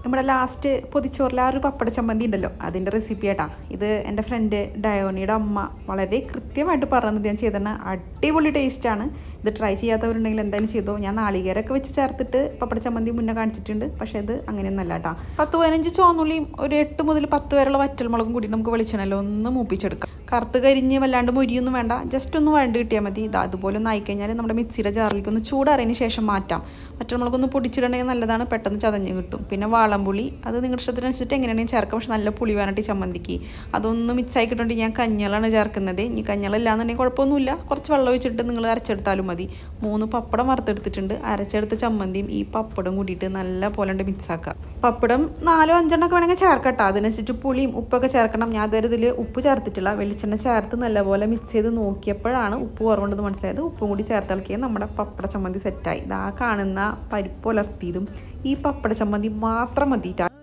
നമ്മുടെ ലാസ്റ്റ് പൊതിച്ചോറിൽ ആ ഒരു പപ്പട ചമ്മന്തി ഉണ്ടല്ലോ, അതിൻ്റെ റെസിപ്പി ആട്ടാ ഇത്. എൻ്റെ ഫ്രണ്ട് ഡയോണിയുടെ അമ്മ വളരെ കൃത്യമായിട്ട് പറഞ്ഞത് ഞാൻ ചെയ്തതാണ്. അടിപൊളി ടേസ്റ്റാണ്. ഇത് ട്രൈ ചെയ്യാത്തവരുണ്ടെങ്കിൽ എന്തായാലും ചെയ്തോ. ഞാൻ നാളികേരമൊക്കെ വെച്ച് ചേർത്തിട്ട് പപ്പട ചമ്മന്തി മുന്നേ കാണിച്ചിട്ടുണ്ട്. പക്ഷേ ഇത് അങ്ങനെയൊന്നല്ല കേട്ടോ. 10-15 ചുവന്നുള്ളിയും ഒരു 8 മുതൽ 10 വരെയുള്ള വറ്റൽമുളകും കൂടി നമുക്ക് വെളിച്ചെണ്ണയിൽ ഒന്ന് മൂപ്പിച്ചെടുക്കാം. കറുത്ത് കരിഞ്ഞ് വല്ലാണ്ട് മൊരിയൊന്നും വേണ്ട, ജസ്റ്റ് ഒന്ന് വഴണ്ട് കിട്ടിയാൽ മതി. ഇത് അതുപോലെ ഒന്ന് ആയിക്കഴിഞ്ഞാൽ നമ്മുടെ മിക്സിയുടെ ജാറിലേക്ക് ഒന്ന് ചൂടാറിയതിന് ശേഷം മാറ്റാം. വറ്റൽമുളകൊന്ന് പൊടിച്ചിടണമെങ്കിൽ നല്ലതാണ്, പെട്ടെന്ന് ചതഞ്ഞ് കിട്ടും. പിന്നെ വാളംപുളി അത് നിങ്ങളുടെ ഇഷ്ടത്തിനനുസരിച്ചിട്ട് എങ്ങനെയാണെങ്കിൽ ചേർക്കാം. പക്ഷെ നല്ല പുളി വേണ്ടിയിട്ട് ചമ്മന്തിക്ക് അതൊന്ന് മിക്സായി കിട്ടുന്നുണ്ട്. ഞാൻ കഞ്ഞളാണ് ചേർക്കുന്നത്. ഇനി കഞ്ഞളില്ലാന്നുണ്ടെങ്കിൽ കുഴപ്പമൊന്നുമില്ല, കുറച്ച് വെള്ളം ഒഴിച്ചിട്ട് നിങ്ങൾ അരച്ചെടുത്താലും മതി. 3 പപ്പടം വറുത്തെടുത്തിട്ടുണ്ട്. അരച്ചെടുത്ത ചമ്മന്തിയും ഈ പപ്പടം കൂടിയിട്ട് നല്ല പോലെ ഉണ്ട് മിക്സാക്കുക. പപ്പടം 4-5 ഒക്കെ വേണമെങ്കിൽ ചേർക്കട്ടോ. അതിനനുസരിച്ച് പുളിയും ഉപ്പൊക്കെ ചേർക്കണം. ഞാൻ അതുവരെ ഇതിൽ ഉപ്പ് ചേർത്തിട്ടില്ല. വെളിച്ചെണ്ണ ചേർത്ത് നല്ലപോലെ മിക്സ് ചെയ്ത് നോക്കിയപ്പോഴാണ് ഉപ്പ് കുറവുണ്ടെന്ന് മനസ്സിലായത്. ഉപ്പും കൂടി ചേർത്തിളക്കിയാൽ നമ്മുടെ പപ്പട ചമ്മന്തി സെറ്റായി. ഇതാ കാണുന്ന പരിപ്പ് പുലർത്തിയതും ഈ പപ്പട ചമ്മന്തി മാത്രം മതിയിട്ടാണ്.